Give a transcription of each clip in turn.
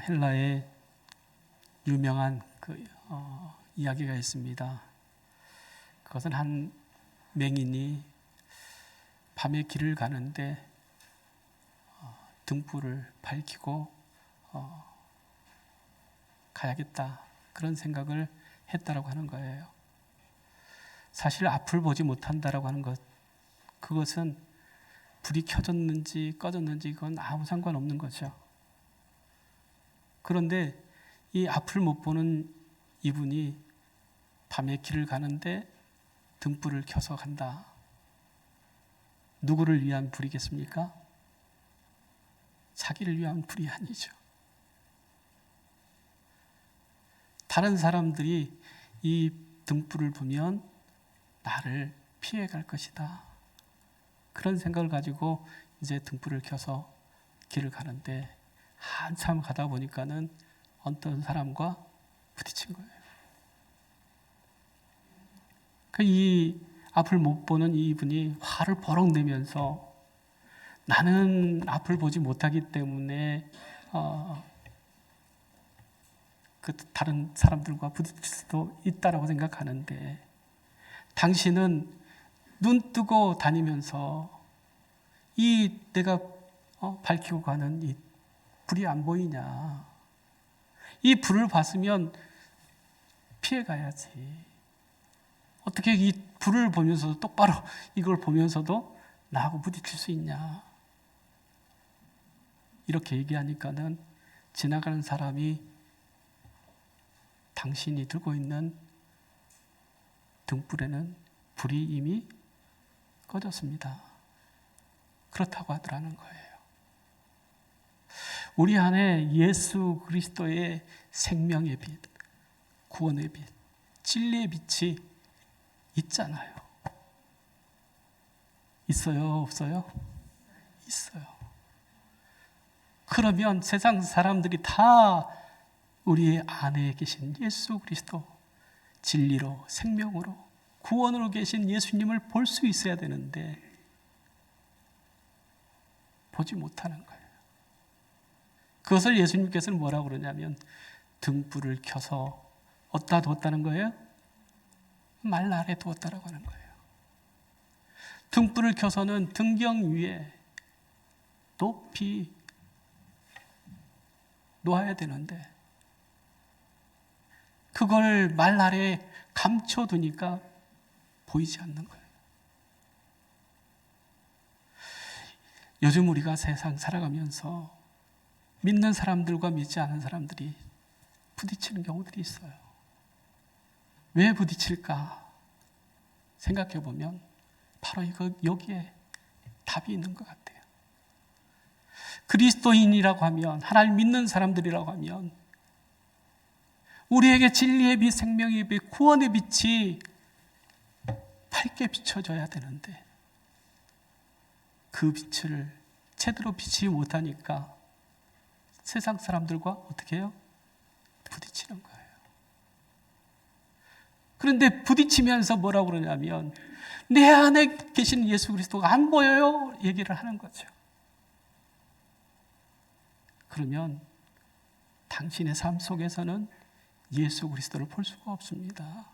헬라의 유명한 이야기가 있습니다. 그것은 한 맹인이 밤에 길을 가는데 등불을 밝히고 가야겠다, 그런 생각을 했다라고 하는 거예요. 사실 앞을 보지 못한다라고 하는 것, 그것은 불이 켜졌는지 꺼졌는지 그건 아무 상관없는 거죠. 그런데 이 앞을 못 보는 이분이 밤에 길을 가는데 등불을 켜서 간다. 누구를 위한 불이겠습니까? 자기를 위한 불이 아니죠. 다른 사람들이 이 등불을 보면 나를 피해갈 것이다, 그런 생각을 가지고 이제 등불을 켜서 길을 가는데 한참 가다 보니까는 어떤 사람과 부딪힌 거예요. 이 앞을 못 보는 이분이 화를 버럭 내면서 나는 앞을 보지 못하기 때문에 그 다른 사람들과 부딪힐 수도 있다라고 생각하는데, 당신은 눈 뜨고 다니면서 이 내가 밝히고 가는 이 불이 안 보이냐? 이 불을 봤으면 피해 가야지. 어떻게 이 불을 보면서도, 똑바로 이걸 보면서도 나하고 부딪힐 수 있냐? 이렇게 얘기하니까는 지나가는 사람이 당신이 들고 있는 등불에는 불이 이미 꺼졌습니다, 그렇다고 하더라는 거예요. 우리 안에 예수 그리스도의 생명의 빛, 구원의 빛, 진리의 빛이 있잖아요. 있어요, 없어요? 있어요. 그러면 세상 사람들이 다 우리 안에 계신 예수 그리스도, 진리로, 생명으로, 구원으로 계신 예수님을 볼 수 있어야 되는데 보지 못하는 거예요. 그것을 예수님께서는 뭐라고 그러냐면 등불을 켜서 어디다 두었다는 거예요? 말 아래 두었다라고 하는 거예요. 등불을 켜서는 등경 위에 높이 놓아야 되는데 그걸 말 아래에 감춰두니까 보이지 않는 거예요. 요즘 우리가 세상 살아가면서 믿는 사람들과 믿지 않은 사람들이 부딪히는 경우들이 있어요. 왜 부딪힐까 생각해 보면 바로 여기에 답이 있는 것 같아요. 그리스도인이라고 하면, 하나님 믿는 사람들이라고 하면 우리에게 진리의 빛, 생명의 빛, 구원의 빛이 밝게 비춰져야 되는데 그 빛을 제대로 비치지 못하니까 세상 사람들과 어떻게 해요? 부딪히는 거예요. 그런데 부딪히면서 뭐라고 그러냐면 내 안에 계신 예수 그리스도가 안 보여요, 얘기를 하는 거죠. 그러면 당신의 삶 속에서는 예수 그리스도를 볼 수가 없습니다.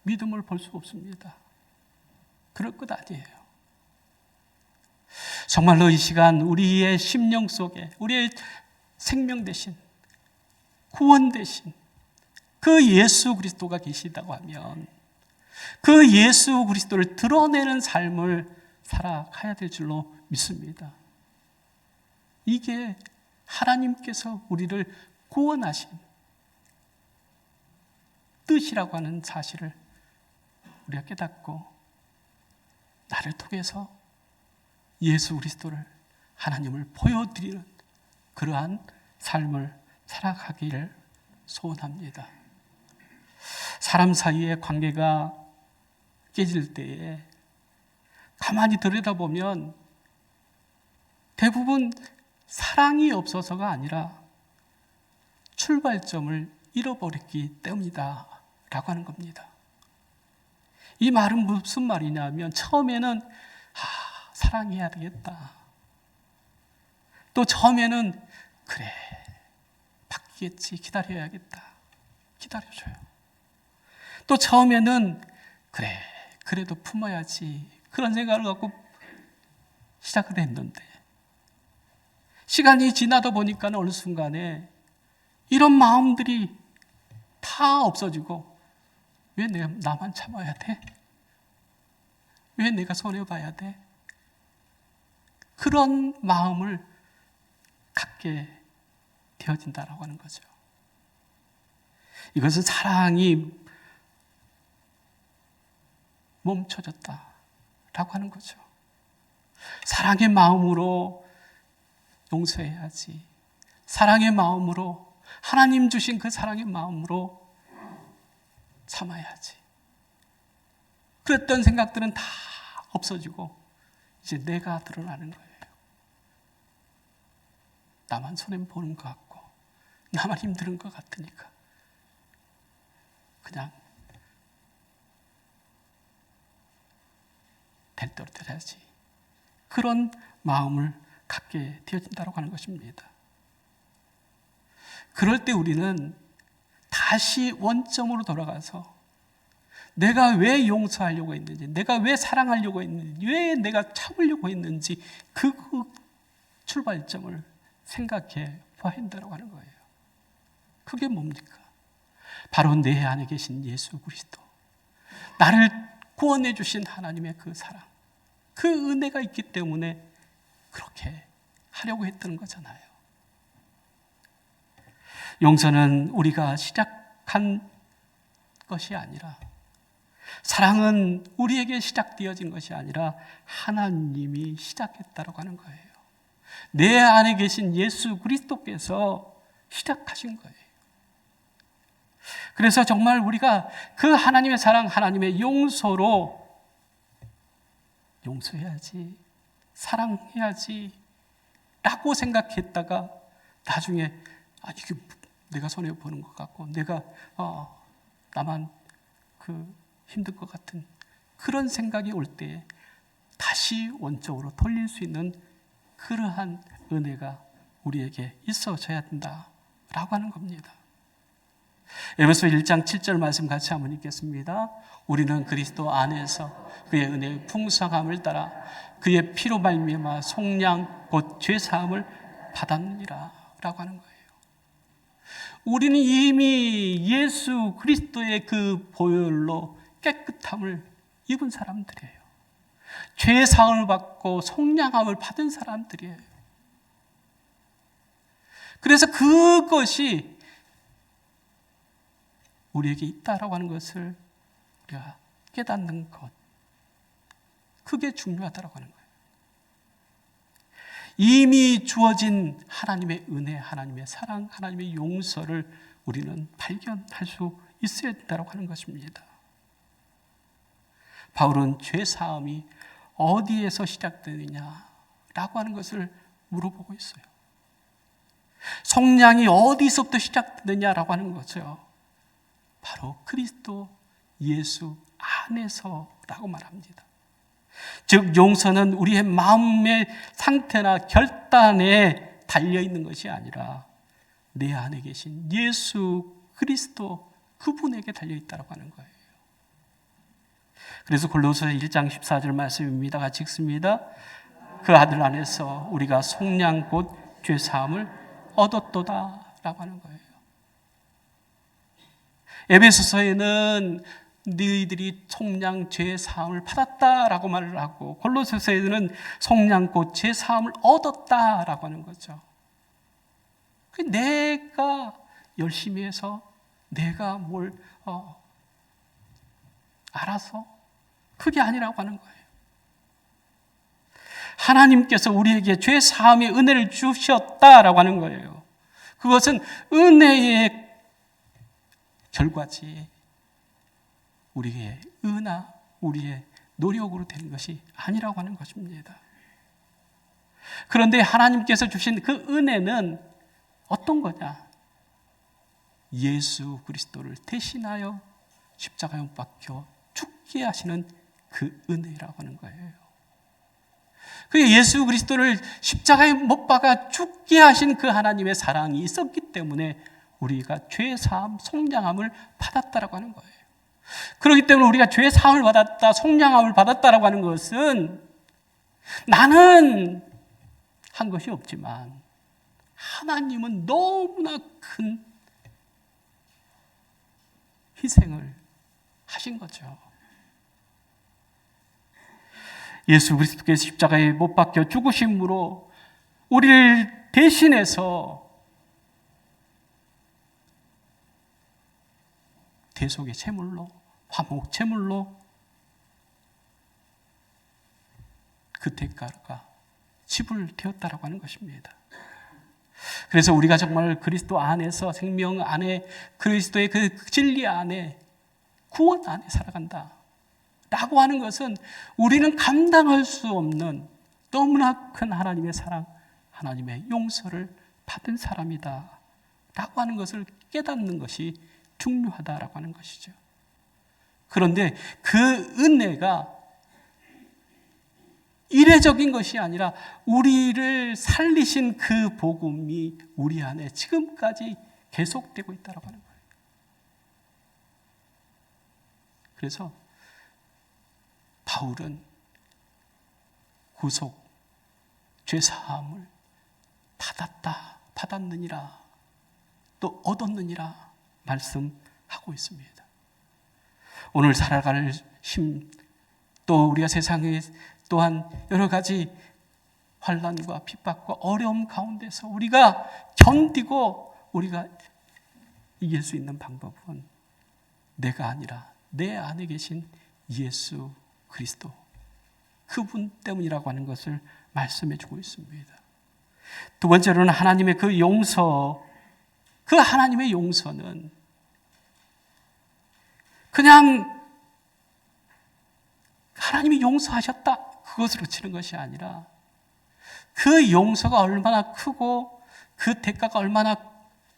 믿음을 볼 수 없습니다. 그럴 것 아니에요. 정말로 이 시간 우리의 심령 속에 우리의 생명 대신, 구원 대신 그 예수 그리스도가 계시다고 하면 그 예수 그리스도를 드러내는 삶을 살아가야 될 줄로 믿습니다. 이게 하나님께서 우리를 구원하신 뜻이라고 하는 사실을 우리가 깨닫고 나를 통해서 예수 그리스도를, 하나님을 보여드리는 그러한 삶을 살아가기를 소원합니다. 사람 사이의 관계가 깨질 때에 가만히 들여다보면 대부분 사랑이 없어서가 아니라 출발점을 잃어버렸기 때문이다 라고 하는 겁니다. 이 말은 무슨 말이냐면 처음에는 사랑해야 되겠다. 또 처음에는 그래 바뀌겠지, 기다려야겠다. 기다려줘요. 또 처음에는 그래, 그래도 품어야지, 그런 생각을 갖고 시작을 했는데 시간이 지나다 보니까 어느 순간에 이런 마음들이 다 없어지고, 왜 나만 참아야 돼? 왜 내가 손해봐야 돼? 그런 마음을 갖게 되어진다라고 하는 거죠. 이것은 사랑이 멈춰졌다라고 하는 거죠. 사랑의 마음으로 용서해야지. 사랑의 마음으로, 하나님 주신 그 사랑의 마음으로 참아야지. 그랬던 생각들은 다 없어지고 이제 내가 드러나는 거예요. 나만 손해보는 것 같고 나만 힘든 것 같으니까 그냥 될 대로 되야지. 그런 마음을 갖게 되어진다고 하는 것입니다. 그럴 때 우리는 다시 원점으로 돌아가서 내가 왜 용서하려고 했는지, 내가 왜 사랑하려고 했는지, 왜 내가 참으려고 했는지 그 출발점을 생각해 봐야 한다고 하는 거예요. 그게 뭡니까? 바로 내 안에 계신 예수 그리스도, 나를 구원해 주신 하나님의 그 사랑, 그 은혜가 있기 때문에 그렇게 하려고 했던 거잖아요. 용서는 우리가 시작한 것이 아니라, 사랑은 우리에게 시작되어진 것이 아니라 하나님이 시작했다고 하는 거예요. 내 안에 계신 예수 그리스도께서 시작하신 거예요. 그래서 정말 우리가 그 하나님의 사랑, 하나님의 용서로 용서해야지, 사랑해야지 라고 생각했다가 나중에 이게 내가 손해보는 것 같고 내가 나만 힘들 것 같은 그런 생각이 올 때 다시 원적으로 돌릴 수 있는 그러한 은혜가 우리에게 있어져야 된다라고 하는 겁니다. 에베소 1장 7절 말씀 같이 한번 읽겠습니다. 우리는 그리스도 안에서 그의 은혜의 풍성함을 따라 그의 피로 말미암아 속량 곧 죄사함을 받았느니라 라고 하는 거예요. 우리는 이미 예수 그리스도의 그 보혈로 깨끗함을 입은 사람들이에요. 죄사함을 받고 속량함을 받은 사람들이에요. 그래서 그것이 우리에게 있다라고 하는 것을 우리가 깨닫는 것, 그게 중요하다라고 하는 거예요. 이미 주어진 하나님의 은혜, 하나님의 사랑, 하나님의 용서를 우리는 발견할 수 있어야 된다고 하는 것입니다. 바울은 죄사함이 어디에서 시작되느냐라고 하는 것을 물어보고 있어요. 속량이 어디서부터 시작되느냐라고 하는 거죠. 바로 그리스도 예수 안에서라고 말합니다. 즉 용서는 우리의 마음의 상태나 결단에 달려있는 것이 아니라 내 안에 계신 예수 그리스도 그분에게 달려있다고 하는 거예요. 그래서 골로새 1장 14절 말씀입니다. 같이 읽습니다. 그 아들 안에서 우리가 속량 곧 죄사함을 얻었도다 라고 하는 거예요. 에베소서에는 너희들이 속량 죄사함을 받았다라고 말을 하고, 골로새서에는 속량 곧 죄사함을 얻었다라고 하는 거죠. 내가 열심히 해서 내가 뭘 알아서 그게 아니라고 하는 거예요. 하나님께서 우리에게 죄사함의 은혜를 주셨다라고 하는 거예요. 그것은 은혜의 결과지 우리의 의나 우리의 노력으로 되는 것이 아니라고 하는 것입니다. 그런데 하나님께서 주신 그 은혜는 어떤 거냐? 예수 그리스도를 대신하여 십자가에 못 박혀 죽게 하시는 그 은혜라고 하는 거예요. 그 예수 그리스도를 십자가에 못 박아 죽게 하신 그 하나님의 사랑이 있었기 때문에 우리가 죄 사함, 속량함을 받았다라고 하는 거예요. 그렇기 때문에 우리가 죄 사함을 받았다, 속량함을 받았다라고 하는 것은 나는 한 것이 없지만 하나님은 너무나 큰 희생을 하신 거죠. 예수 그리스도께서 십자가에 못 박혀 죽으심으로 우리를 대신해서 대속의 제물로, 화목 제물로 그 대가가 지불되었다라고 하는 것입니다. 그래서 우리가 정말 그리스도 안에서, 생명 안에, 그리스도의 그 진리 안에, 구원 안에 살아간다 라고 하는 것은 우리는 감당할 수 없는 너무나 큰 하나님의 사랑, 하나님의 용서를 받은 사람이다 라고 하는 것을 깨닫는 것이 중요하다라고 하는 것이죠. 그런데 그 은혜가 이례적인 것이 아니라 우리를 살리신 그 복음이 우리 안에 지금까지 계속되고 있다고 하는 거예요. 그래서 바울은 구속, 죄사함을 받았느니라, 또 얻었느니라 말씀하고 있습니다. 오늘 살아갈 힘, 또 우리가 세상에 또한 여러 가지 환난과 핍박과 어려움 가운데서 우리가 견디고 우리가 이길 수 있는 방법은 내가 아니라 내 안에 계신 예수 그리스도, 그분 때문이라고 하는 것을 말씀해 주고 있습니다. 두 번째로는 하나님의 그 용서, 그 하나님의 용서는 그냥 하나님이 용서하셨다 그것으로 치는 것이 아니라 그 용서가 얼마나 크고 그 대가가 얼마나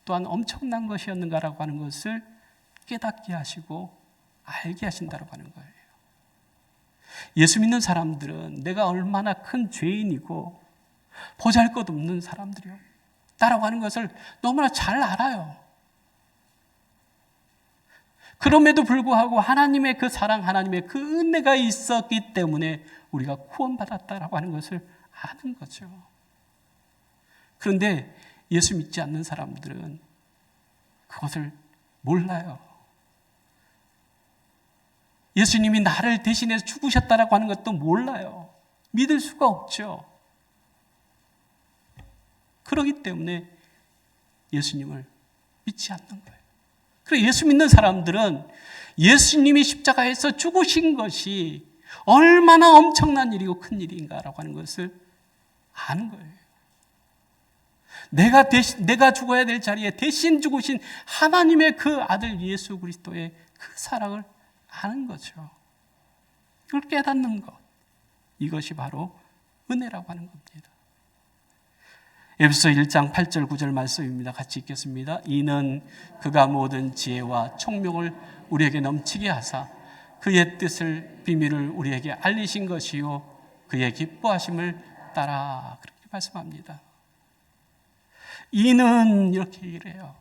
또한 엄청난 것이었는가라고 하는 것을 깨닫게 하시고 알게 하신다고 하는 거예요. 예수 믿는 사람들은 내가 얼마나 큰 죄인이고 보잘것없는 사람들이었다라고 하는 것을 너무나 잘 알아요. 그럼에도 불구하고 하나님의 그 사랑, 하나님의 그 은혜가 있었기 때문에 우리가 구원받았다라고 하는 것을 아는 거죠. 그런데 예수 믿지 않는 사람들은 그것을 몰라요. 예수님이 나를 대신해서 죽으셨다라고 하는 것도 몰라요. 믿을 수가 없죠. 그렇기 때문에 예수님을 믿지 않는 거예요. 그래서 예수 믿는 사람들은 예수님이 십자가에서 죽으신 것이 얼마나 엄청난 일이고 큰 일인가라고 하는 것을 아는 거예요. 내가 죽어야 될 자리에 대신 죽으신 하나님의 그 아들 예수 그리스도의 그 사랑을 아는 거죠. 이걸 깨닫는 것, 이것이 바로 은혜라고 하는 겁니다. 에베소 1장 8절 9절 말씀입니다. 같이 읽겠습니다. 이는 그가 모든 지혜와 총명을 우리에게 넘치게 하사 그의 뜻을 비밀을 우리에게 알리신 것이요 그의 기뻐하심을 따라, 그렇게 말씀합니다. 이는 이렇게 얘기를 해요.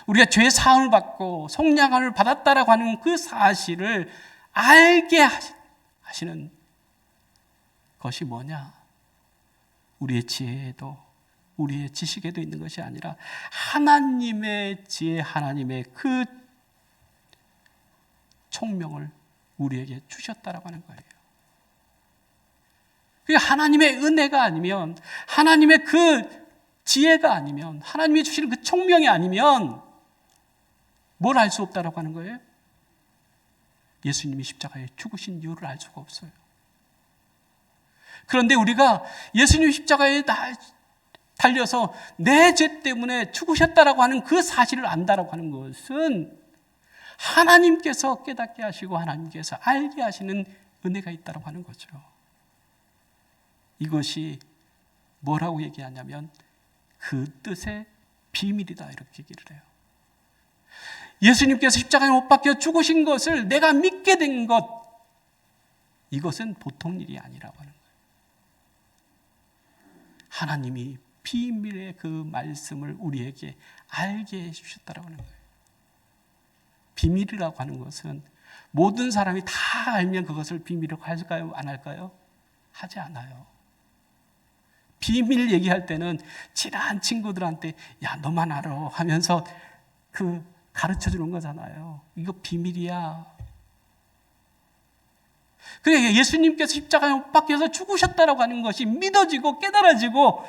우리가 죄 사함을 받고 속량함을 받았다라고 하는 그 사실을 알게 하시는 것이 뭐냐? 우리의 지혜에도 우리의 지식에도 있는 것이 아니라 하나님의 지혜, 하나님의 그 총명을 우리에게 주셨다라고 하는 거예요. 그게 하나님의 은혜가 아니면, 하나님의 그 지혜가 아니면, 하나님이 주시는 그 총명이 아니면 뭘 알 수 없다라고 하는 거예요? 예수님이 십자가에 죽으신 이유를 알 수가 없어요. 그런데 우리가 예수님 십자가에 달려서 내 죄 때문에 죽으셨다라고 하는 그 사실을 안다라고 하는 것은 하나님께서 깨닫게 하시고 하나님께서 알게 하시는 은혜가 있다라고 하는 거죠. 이것이 뭐라고 얘기하냐면 그 뜻의 비밀이다, 이렇게 얘기를 해요. 예수님께서 십자가에 못 박혀 죽으신 것을 내가 믿게 된 것, 이것은 보통 일이 아니라고 하는 거예요. 하나님이 비밀의 그 말씀을 우리에게 알게 해주셨다고 하는 거예요. 비밀이라고 하는 것은 모든 사람이 다 알면 그것을 비밀이라고 할까요? 안 할까요? 하지 않아요. 비밀 얘기할 때는 친한 친구들한테 야 너만 알아 하면서 그 가르쳐 주는 거잖아요. 이거 비밀이야. 그래 예수님께서 십자가에 못 박혀서 죽으셨다라고 하는 것이 믿어지고 깨달아지고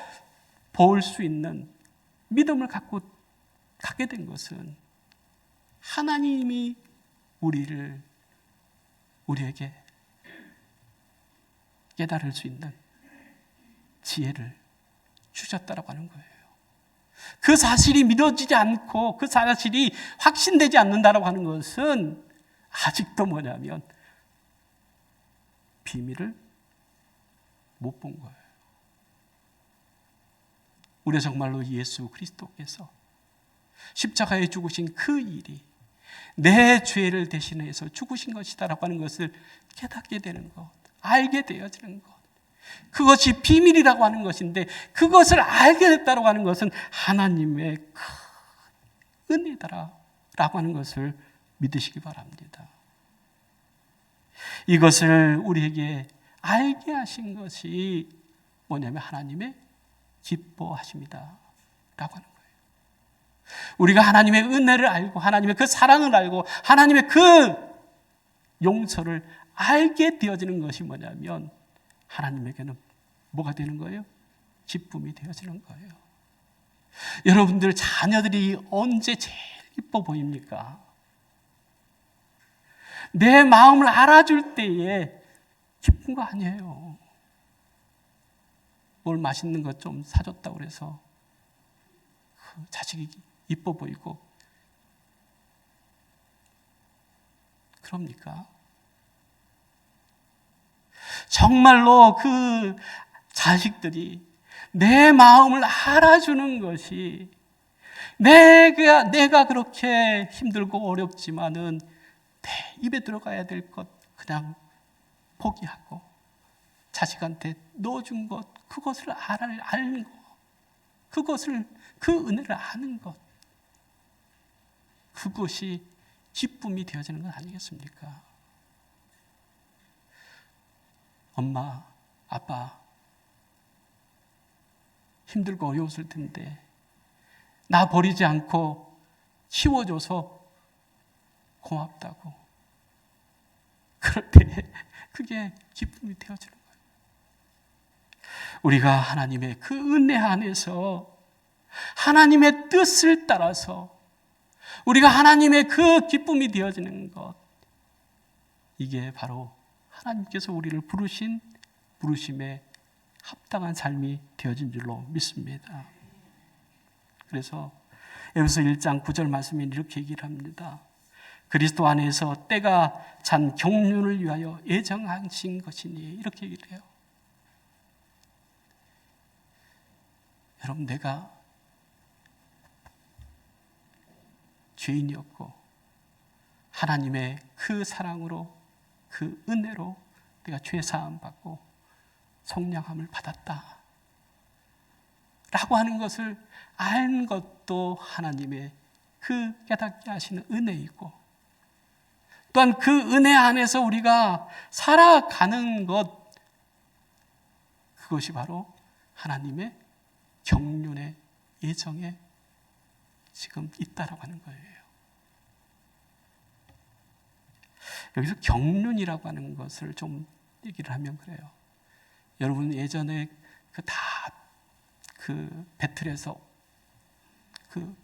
볼 수 있는 믿음을 갖고 가게 된 것은 하나님이 우리에게 깨달을 수 있는 지혜를 주셨다라고 하는 거예요. 그 사실이 믿어지지 않고 그 사실이 확신되지 않는다라고 하는 것은 아직도 뭐냐면 비밀을 못 본 거예요. 우리 정말로 예수 그리스도께서 십자가에 죽으신 그 일이 내 죄를 대신해서 죽으신 것이다라고 하는 것을 깨닫게 되는 것, 알게 되어지는 것, 그것이 비밀이라고 하는 것인데 그것을 알게 됐다라고 하는 것은 하나님의 큰 은혜다라고 하는 것을 믿으시기 바랍니다. 이것을 우리에게 알게 하신 것이 뭐냐면 하나님의 기뻐하십니다 라고 하는 거예요. 우리가 하나님의 은혜를 알고 하나님의 그 사랑을 알고 하나님의 그 용서를 알게 되어지는 것이 뭐냐면 하나님에게는 뭐가 되는 거예요? 기쁨이 되어지는 거예요. 여러분들 자녀들이 언제 제일 기뻐 보입니까? 내 마음을 알아줄 때에 기쁜 거 아니에요. 뭘 맛있는 것 좀 사줬다고 그래서 그 자식이 이뻐 보이고 그럽니까? 정말로 그 자식들이 내 마음을 알아주는 것이 내가 그렇게 힘들고 어렵지만은 내 입에 들어가야 될 것 그냥 포기하고 자식한테 넣어준 것, 그것을 아는 것, 그 은혜를 아는 것, 그것이 기쁨이 되어지는 건 아니겠습니까? 엄마, 아빠 힘들고 어려웠을 텐데 나 버리지 않고 키워줘서 고맙다고. 그럴 때 그게 기쁨이 되어지는 거예요. 우리가 하나님의 그 은혜 안에서 하나님의 뜻을 따라서 우리가 하나님의 그 기쁨이 되어지는 것, 이게 바로 하나님께서 우리를 부르신 부르심에 합당한 삶이 되어진 줄로 믿습니다. 그래서 에베소 1장 9절 말씀에 이렇게 얘기를 합니다. 그리스도 안에서 때가 찬 경륜을 위하여 예정하신 것이니, 이렇게 얘기를 해요. 여러분, 내가 죄인이었고 하나님의 그 사랑으로, 그 은혜로 내가 죄 사함 받고 성량함을 받았다 라고 하는 것을 알 것도 하나님의 그 깨닫게 하시는 은혜이고, 또한 그 은혜 안에서 우리가 살아가는 것, 그것이 바로 하나님의 경륜의 예정에 지금 있다라고 하는 거예요. 여기서 경륜이라고 하는 것을 좀 얘기를 하면 그래요. 여러분 예전에 그 배틀에서 그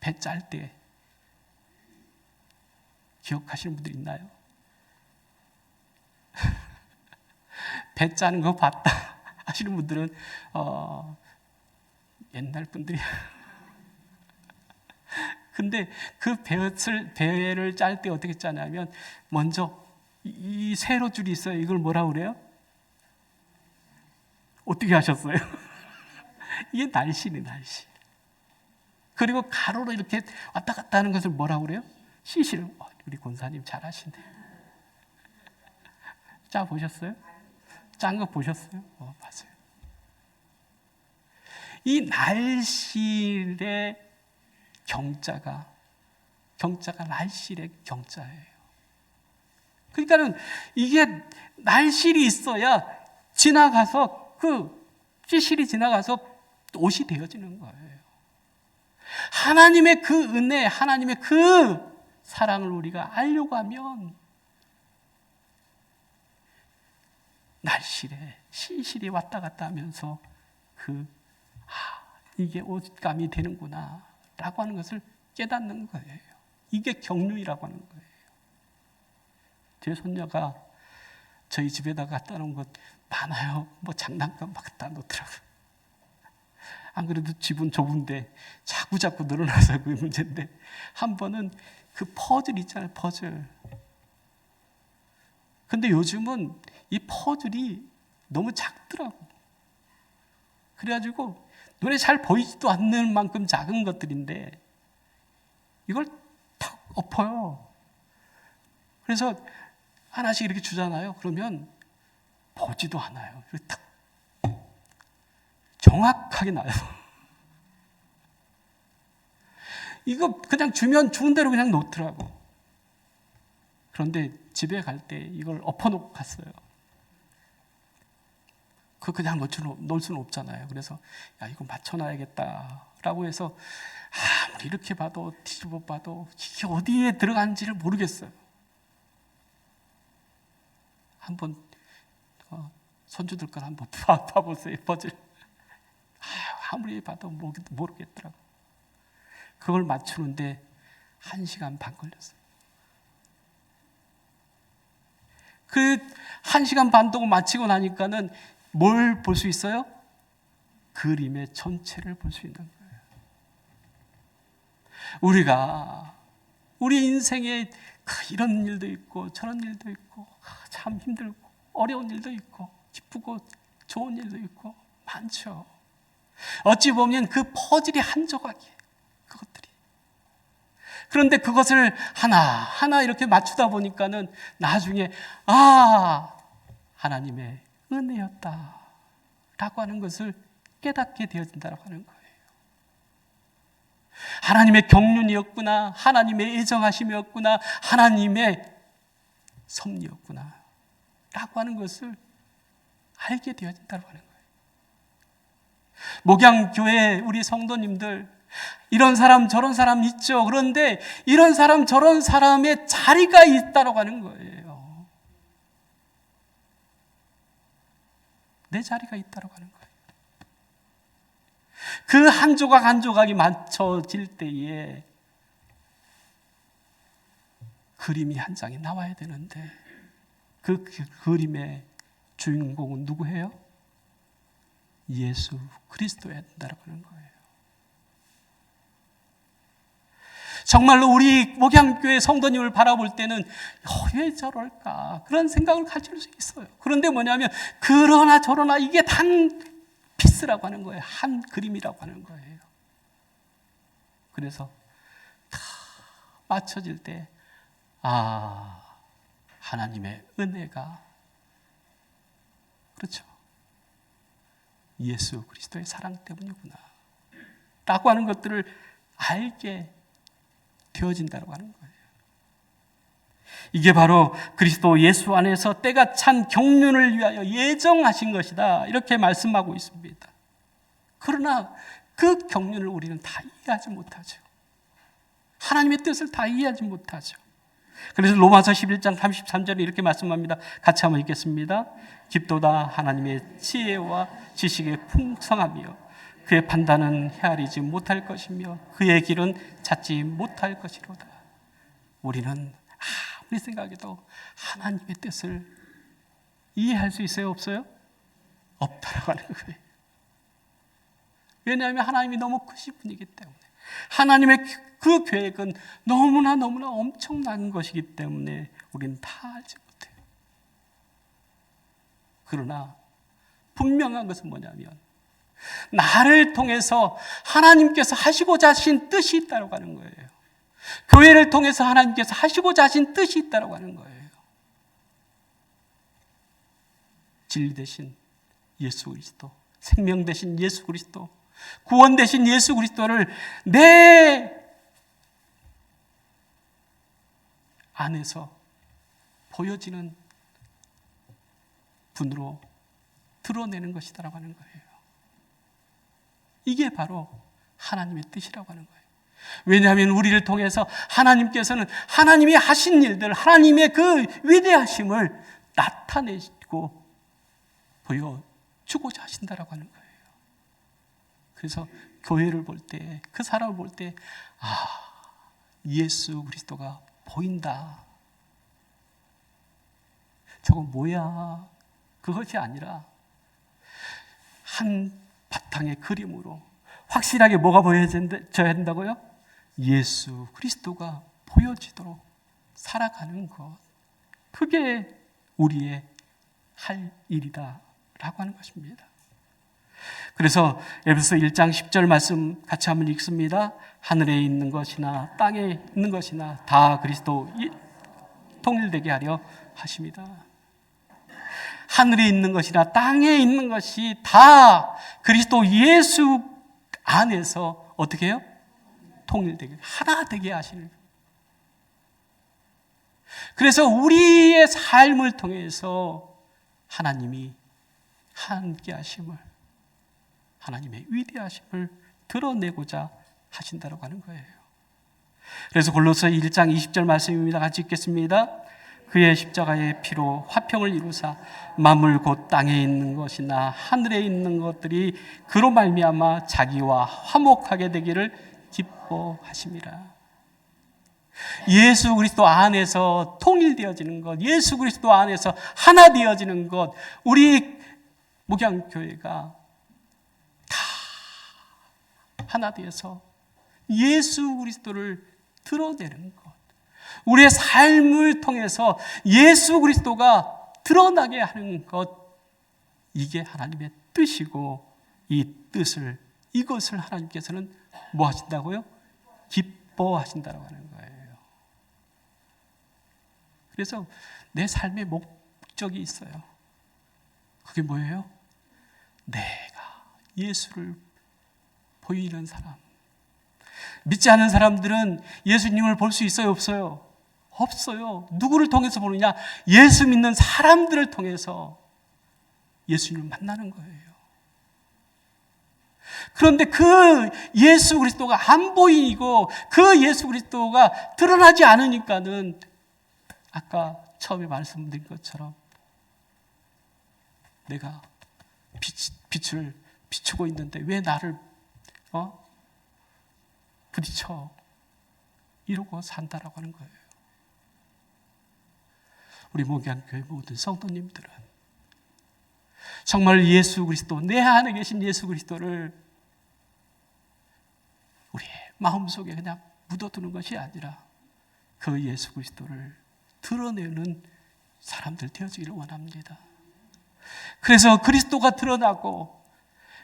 배 짤 때 기억하시는 분들 있나요? 배 짜는 거 봤다 하시는 분들은 옛날 분들이. 근데 그 배를 짤 때 어떻게 짜냐면, 먼저 이 세로 줄이 있어요. 이걸 뭐라고 그래요? 어떻게 하셨어요? 이게 날씬이 날씬. 그리고 가로로 이렇게 왔다 갔다 하는 것을 뭐라고 그래요? 시시를. 우리 권사님 잘하시네. 짜 보셨어요? 짠 거 보셨어요? 맞아요. 이 날실의 경자가 날실의 경자예요. 그러니까는 이게 날실이 있어야 지나가서 그 찌실이 지나가서 옷이 되어지는 거예요. 하나님의 그 은혜, 하나님의 그 사랑을 우리가 알려고 하면 날실에 신실이 왔다 갔다 하면서 이게 옷감이 되는구나 라고 하는 것을 깨닫는 거예요. 이게 경륜이라고 하는 거예요. 제 손녀가 저희 집에다 갖다 놓은 것 많아요. 뭐 장난감 막 갖다 놓더라고요. 안 그래도 집은 좁은데 자꾸 늘어나서 그게 문제인데, 한 번은 그 퍼즐 있잖아요, 퍼즐. 근데 요즘은 이 퍼즐이 너무 작더라고. 그래가지고 눈에 잘 보이지도 않는 만큼 작은 것들인데 이걸 탁 엎어요. 그래서 하나씩 이렇게 주잖아요. 그러면 보지도 않아요. 탁 정확하게 나요. 이거 그냥 주면 주는 대로 그냥 놓더라고. 그런데 집에 갈 때 이걸 엎어놓고 갔어요. 그냥 놓을 수는 없잖아요. 그래서 야, 이거 맞춰놔야겠다라고 해서 아무리 이렇게 봐도 뒤집어 봐도 이게 어디에 들어간지를 모르겠어요. 한번 손주들 걸 한번 봐보세요. 퍼즐. 아무리 봐도 모르겠더라고. 그걸 맞추는데 1시간 반 걸렸어요. 그 1시간 반 동안 마치고 나니까는 뭘 볼 수 있어요? 그림의 전체를 볼 수 있는 거예요. 우리가 우리 인생에 이런 일도 있고 저런 일도 있고 참 힘들고 어려운 일도 있고 기쁘고 좋은 일도 있고 많죠. 어찌 보면 그 퍼즐이 한 조각이에요. 그것들이. 그런데 그것을 하나하나 이렇게 맞추다 보니까는 나중에 하나님의 은혜였다 라고 하는 것을 깨닫게 되어진다고 하는 거예요. 하나님의 경륜이었구나, 하나님의 애정하심이었구나, 하나님의 섭리였구나 라고 하는 것을 알게 되어진다고 하는 거예요. 목양교회 우리 성도님들, 이런 사람 저런 사람 있죠. 그런데 이런 사람 저런 사람의 자리가 있다고 하는 거예요. 내 자리가 있다고 하는 거예요. 그 한 조각 한 조각이 맞춰질 때에 그림이 한 장이 나와야 되는데 그 그림의 주인공은 누구예요? 예수 그리스도여야 된다고 하는 거예요. 정말로 우리 목양교회 성도님을 바라볼 때는 왜 저럴까 그런 생각을 가질 수 있어요. 그런데 뭐냐면 그러나 저러나 이게 단 피스라고 하는 거예요. 한 그림이라고 하는 거예요. 그래서 다 맞춰질 때 하나님의 은혜가, 그렇죠, 예수 그리스도의 사랑 때문이구나 라고 하는 것들을 알게 되어진다고 하는 거예요. 이게 바로 그리스도 예수 안에서 때가 찬 경륜을 위하여 예정하신 것이다 이렇게 말씀하고 있습니다. 그러나 그 경륜을 우리는 다 이해하지 못하죠. 하나님의 뜻을 다 이해하지 못하죠. 그래서 로마서 11장 33절에 이렇게 말씀합니다. 같이 한번 읽겠습니다. 깊도다 하나님의 지혜와 지식의 풍성하며 그의 판단은 헤아리지 못할 것이며 그의 길은 찾지 못할 것이로다. 우리는 아무리 생각해도 하나님의 뜻을 이해할 수 있어요? 없어요? 없다라고 하는 거예요. 왜냐하면 하나님이 너무 크신 분이기 때문에, 하나님의 그 계획은 너무나 엄청난 것이기 때문에 우리는 다 알지 못해요. 그러나 분명한 것은 뭐냐면 나를 통해서 하나님께서 하시고자 하신 뜻이 있다고 하는 거예요. 교회를 통해서 하나님께서 하시고자 하신 뜻이 있다고 하는 거예요. 진리 대신 예수 그리스도, 생명 대신 예수 그리스도, 구원 되신 예수 그리스도를 내 안에서 보여지는 분으로 드러내는 것이다라고 하는 거예요. 이게 바로 하나님의 뜻이라고 하는 거예요. 왜냐하면 우리를 통해서 하나님께서는 하나님이 하신 일들, 하나님의 그 위대하심을 나타내고 보여주고자 하신다라고 하는 거예요. 그래서 교회를 볼 때, 그 사람을 볼 때, 예수 그리스도가 보인다. 저건 뭐야? 그것이 아니라 한 바탕의 그림으로 확실하게 뭐가 보여져야 된다고요? 예수 그리스도가 보여지도록 살아가는 것. 그게 우리의 할 일이다 라고 하는 것입니다. 그래서 에베소 1장 10절 말씀 같이 한번 읽습니다. 하늘에 있는 것이나 땅에 있는 것이나 다 그리스도 통일되게 하려 하십니다. 하늘에 있는 것이나 땅에 있는 것이 다 그리스도 예수 안에서 어떻게 해요? 통일되게, 하나 되게 하시는. 그래서 우리의 삶을 통해서 하나님이 함께 하심을, 하나님의 위대하심을 드러내고자 하신다고 하는 거예요. 그래서 골로새 1장 20절 말씀입니다. 같이 읽겠습니다. 그의 십자가의 피로 화평을 이루사 만물 곧 땅에 있는 것이나 하늘에 있는 것들이 그로 말미암아 자기와 화목하게 되기를 기뻐하심이라. 예수 그리스도 안에서 통일되어지는 것, 예수 그리스도 안에서 하나 되어지는 것, 우리 목양교회가 다 하나 되어서 예수 그리스도를 드러내는 것, 우리의 삶을 통해서 예수 그리스도가 드러나게 하는 것, 이게 하나님의 뜻이고, 이 뜻을, 이것을 하나님께서는 뭐 하신다고요? 기뻐하신다고 하는 거예요. 그래서 내 삶의 목적이 있어요. 그게 뭐예요? 내가 예수를 보이는 사람. 믿지 않은 사람들은 예수님을 볼 수 있어요, 없어요? 없어요. 누구를 통해서 보느냐? 예수 믿는 사람들을 통해서 예수님을 만나는 거예요. 그런데 그 예수 그리스도가 안 보이고 그 예수 그리스도가 드러나지 않으니까는 아까 처음에 말씀드린 것처럼 내가 빛을 비추고 있는데 왜 나를 부딪혀? 이러고 산다라고 하는 거예요. 우리 목양교회 모든 성도님들은 정말 예수 그리스도, 내 안에 계신 예수 그리스도를 우리의 마음속에 그냥 묻어두는 것이 아니라 그 예수 그리스도를 드러내는 사람들 되어지기를 원합니다. 그래서 그리스도가 드러나고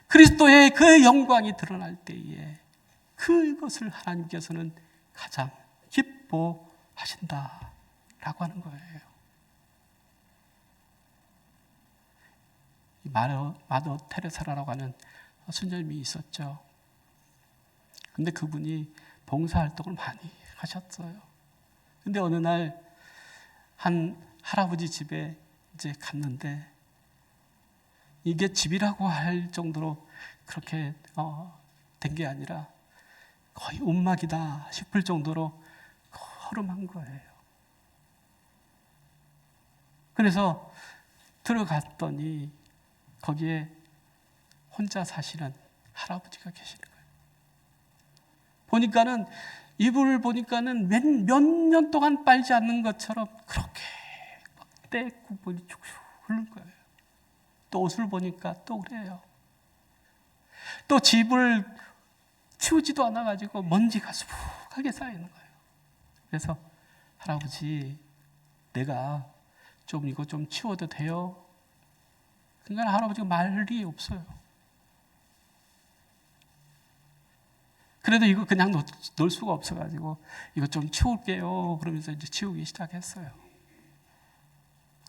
그리스도의 그 영광이 드러날 때에 그것을 하나님께서는 가장 기뻐하신다라고 하는 거예요. 마더 테레사라고 하는 순절님이 있었죠. 근데 그분이 봉사활동을 많이 하셨어요. 근데 어느 날 한 할아버지 집에 이제 갔는데 이게 집이라고 할 정도로 그렇게 된 게 아니라 거의 움막이다 싶을 정도로 허름한 거예요. 그래서 들어갔더니 거기에 혼자 사시는 할아버지가 계시는 거예요. 보니까는 이불을 보니까는 몇 년 동안 빨지 않는 것처럼 그렇게 떼구멍이 쭉쭉 흐르는 거예요. 또 옷을 보니까 또 그래요. 또 집을 치우지도 않아가지고 먼지가 수북하게 쌓이는 거예요. 그래서 할아버지, 내가 좀 이거 좀 치워도 돼요? 그러니까 할아버지가 말이 없어요. 그래도 이거 그냥 놓을 수가 없어가지고 이거 좀 치울게요. 그러면서 이제 치우기 시작했어요.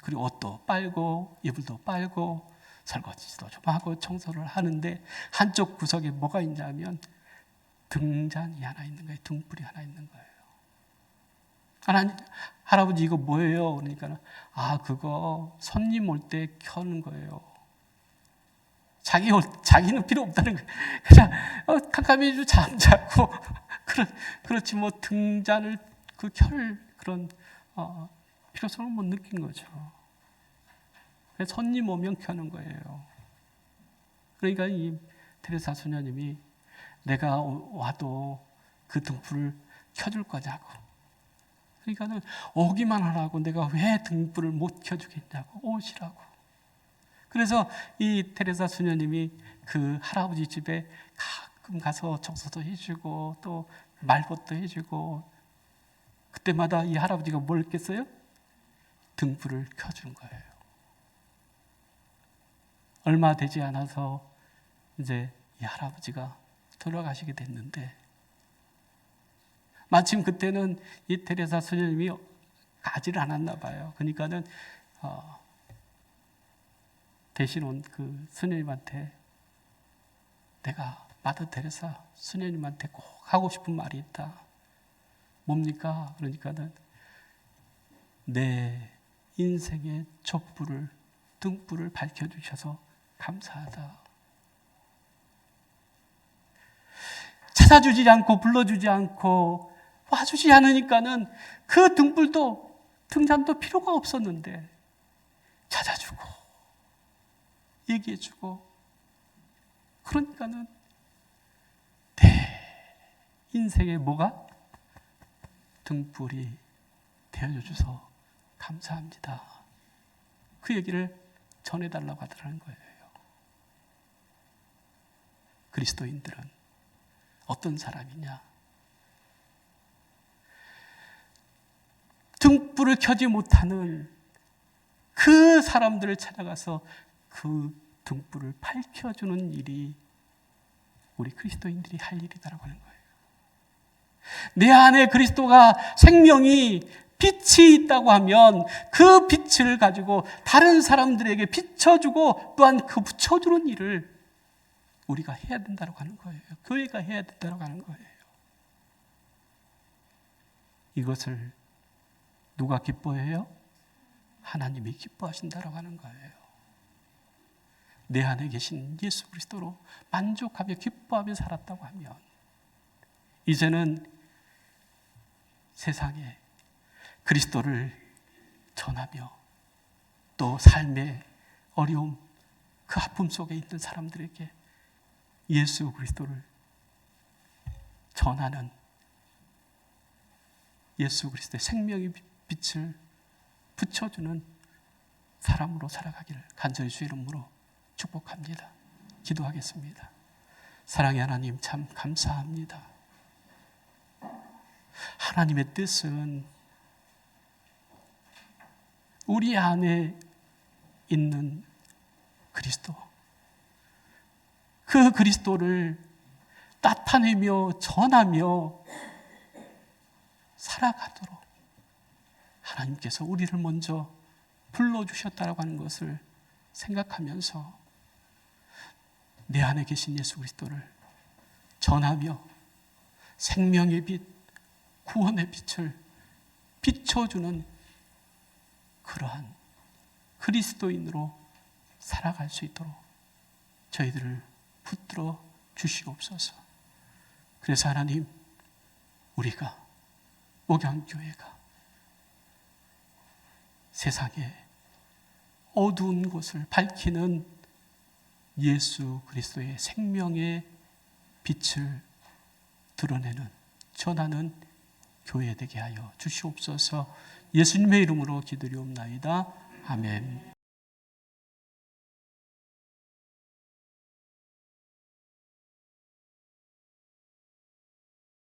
그리고 옷도 빨고 이불도 빨고 설거지도 좀 하고 청소를 하는데 한쪽 구석에 뭐가 있냐면 등잔이 하나 있는 거예요. 등불이 하나 있는 거예요. 하나님, 할아버지 이거 뭐예요? 그러니까 그거 손님 올 때 켜는 거예요. 자기는 필요 없다는 거예요. 그냥 캄캄이 잠자고 그렇지 뭐 등잔을 켤 그런 필요성을 못 느낀 거죠. 그래서 손님 오면 켜는 거예요. 그러니까 이 테레사 수녀님이 내가 와도 그 등불을 켜줄 거냐고. 그러니까는 오기만 하라고 내가 왜 등불을 못 켜주겠냐고. 오시라고. 그래서 이 테레사 수녀님이 그 할아버지 집에 가끔 가서 청소도 해주고 또 말벗도 해주고 그때마다 이 할아버지가 뭘 했겠어요? 등불을 켜준 거예요. 얼마 되지 않아서 이제 이 할아버지가 돌아가시게 됐는데 마침 그때는 이 테레사 수녀님이 가지를 않았나 봐요. 그러니까는 대신 온 그 수녀님한테 내가 마더 테레사 수녀님한테 꼭 하고 싶은 말이 있다. 뭡니까? 그러니까는 내 인생의 촛불을 등불을 밝혀주셔서 감사하다. 찾아주지 않고 불러주지 않고 와주지 않으니까는 그 등불도 등잔도 필요가 없었는데 찾아주고 얘기해주고 그러니까는 내 인생에 뭐가? 등불이 되어줘서 감사합니다. 그 얘기를 전해달라고 하더라는 거예요. 그리스도인들은 어떤 사람이냐? 등불을 켜지 못하는 그 사람들을 찾아가서 그 등불을 밝혀주는 일이 우리 그리스도인들이 할 일이다라고 하는 거예요. 내 안에 그리스도가 생명이 빛이 있다고 하면 그 빛을 가지고 다른 사람들에게 비춰주고 또한 그 붙여주는 일을 우리가 해야 된다고 하는 거예요. 교회가 해야 된다고 하는 거예요. 이것을 누가 기뻐해요? 하나님이 기뻐하신다고 하는 거예요. 내 안에 계신 예수 그리스도로 만족하며 기뻐하며 살았다고 하면 이제는 세상에 그리스도를 전하며 또 삶의 어려움, 그 아픔 속에 있는 사람들에게 예수 그리스도를 전하는 예수 그리스도의 생명의 빛을 붙여주는 사람으로 살아가기를 간절히 주의 이름으로 축복합니다. 기도하겠습니다. 사랑의 하나님 참 감사합니다. 하나님의 뜻은 우리 안에 있는 그리스도, 그 그리스도를 나타내며 전하며 살아가도록 하나님께서 우리를 먼저 불러주셨다고 하는 것을 생각하면서 내 안에 계신 예수 그리스도를 전하며 생명의 빛, 구원의 빛을 비춰주는 그러한 그리스도인으로 살아갈 수 있도록 저희들을 붙들어 주시옵소서. 그래서 하나님, 우리가 목양교회가 세상에 어두운 곳을 밝히는 예수 그리스도의 생명의 빛을 드러내는, 전하는 교회 되게 하여 주시옵소서. 예수님의 이름으로 기도리옵나이다. 아멘.